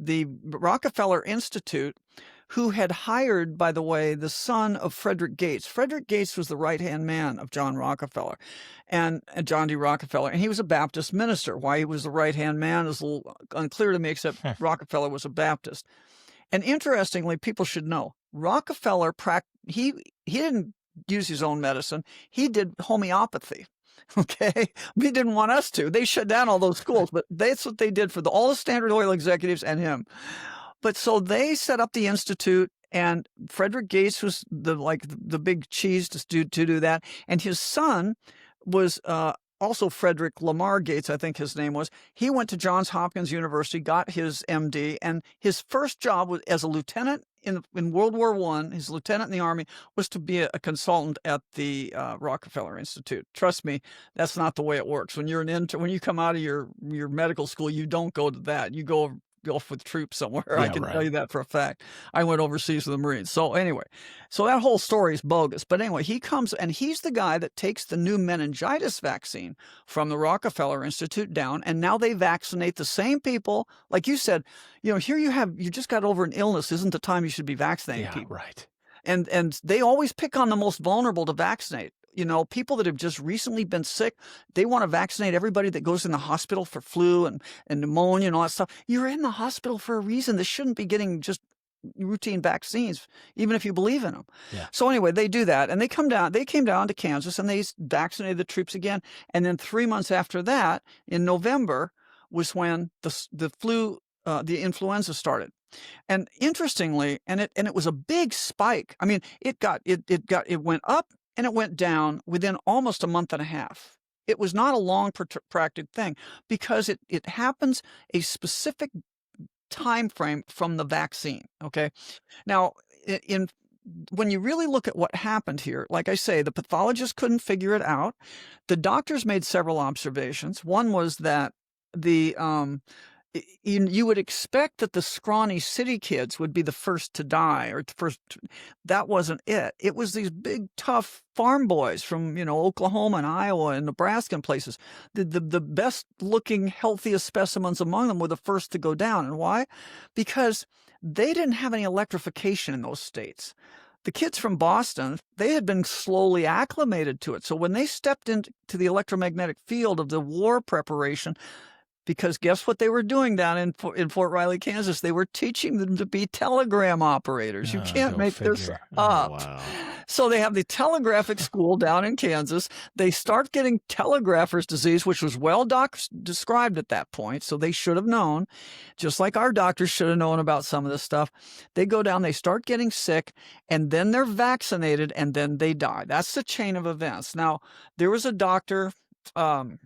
the Rockefeller Institute, who had hired, by the way, the son of Frederick Gates. Frederick Gates was the right-hand man of John Rockefeller and John D. Rockefeller, and he was a Baptist minister. Why he was the right-hand man is a little unclear to me, except Rockefeller was a Baptist. And interestingly, people should know, Rockefeller, he didn't use his own medicine. He did homeopathy. Okay. He didn't want us to. They shut down all those schools, but that's what they did for all the Standard Oil executives and him. But so they set up the institute, and Frederick Gates was the big cheese to do that. And his son was also Frederick Lamar Gates, I think his name was. He went to Johns Hopkins University, got his MD, and his first job was as a lieutenant in World War I. His lieutenant in the Army was to be a consultant at the Rockefeller Institute. Trust me, that's not the way it works. When you're an intern, when you come out of your medical school, you don't go to that. You go off with troops somewhere. Yeah, I can tell you that for a fact. I went overseas with the Marines. So anyway, so that whole story is bogus. But anyway, he comes and he's the guy that takes the new meningitis vaccine from the Rockefeller Institute down. And now they vaccinate the same people. Like you said, here you just got over an illness. Isn't the time you should be vaccinating people? Right. And they always pick on the most vulnerable to vaccinate. People that have just recently been sick, they want to vaccinate everybody that goes in the hospital for flu and pneumonia and all that stuff. You're in the hospital for a reason. This shouldn't be getting just routine vaccines, even if you believe in them. Yeah. So anyway, they do that. And they came down to Kansas and they vaccinated the troops again. And then 3 months after that, in November, was when the flu, the influenza started. And interestingly, and it was a big spike. I mean, it went up and it went down within almost a month and a half. It was not a long protracted thing because it happens a specific time frame from the vaccine. Okay. Now, when you really look at what happened here, like I say, the pathologist couldn't figure it out. The doctors made several observations. One was that you would expect that the scrawny city kids would be the first to die that wasn't it. It was these big, tough farm boys from, Oklahoma and Iowa and Nebraska and places. The best looking, healthiest specimens among them were the first to go down. And why? Because they didn't have any electrification in those states. The kids from Boston, they had been slowly acclimated to it. So when they stepped into the electromagnetic field of the war preparation, because guess what they were doing down in Fort Riley, Kansas? They were teaching them to be telegram operators. You can't make this up. Wow. So they have the telegraphic school down in Kansas. They start getting telegrapher's disease, which was well described at that point. So they should have known, just like our doctors should have known about some of this stuff. They go down, they start getting sick, and then they're vaccinated, and then they die. That's the chain of events. Now, there was a doctor, McBean.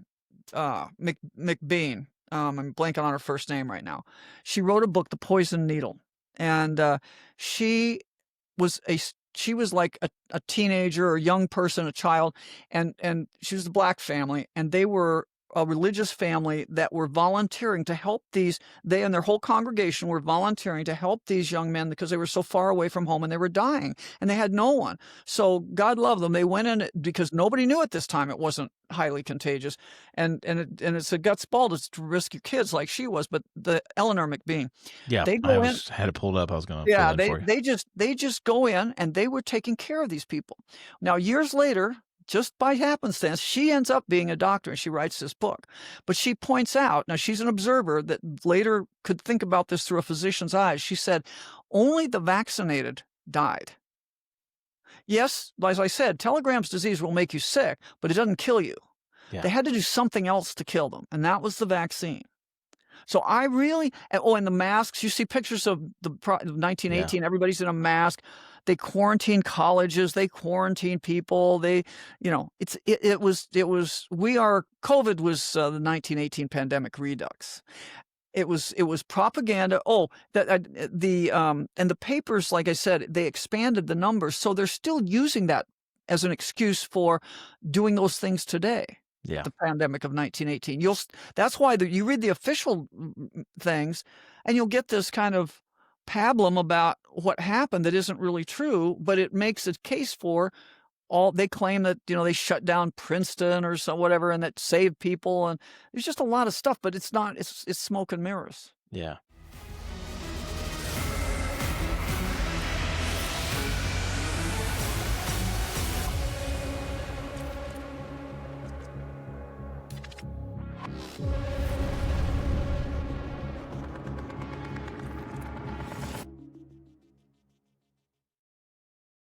I'm blanking on her first name right now. She wrote a book, The Poison Needle, and she was like a teenager or a young person, a child, and she was a black family, and they were a religious family that were volunteering to help they and their whole congregation were volunteering to help these young men because they were so far away from home and they were dying and they had no one. So God love them. They went in because nobody knew at this time it wasn't highly contagious. And it's a guts ball to risk your kids like she was, but the Eleanor McBean. Yeah, they go in, had it pulled up. I was going to fill in for you. they just go in and they were taking care of these people. Now, years later, just by happenstance, she ends up being a doctor and she writes this book. But she points out, now she's an observer that later could think about this through a physician's eyes. She said, only the vaccinated died. Yes, as I said, Telegram's disease will make you sick, but it doesn't kill you. Yeah. They had to do something else to kill them, and that was the vaccine. So I really, and the masks, you see pictures of 1918, everybody's in a mask. They quarantine colleges, they quarantine people. COVID was the 1918 pandemic redux. It was propaganda. And the papers, like I said, they expanded the numbers. So they're still using that as an excuse for doing those things today. Yeah. The pandemic of 1918. That's why you read the official things and you'll get this kind of pablum about what happened that isn't really true, but it makes a case for they claim that, they shut down Princeton or whatever, and that saved people. And there's just a lot of stuff, but it's not, it's smoke and mirrors. Yeah.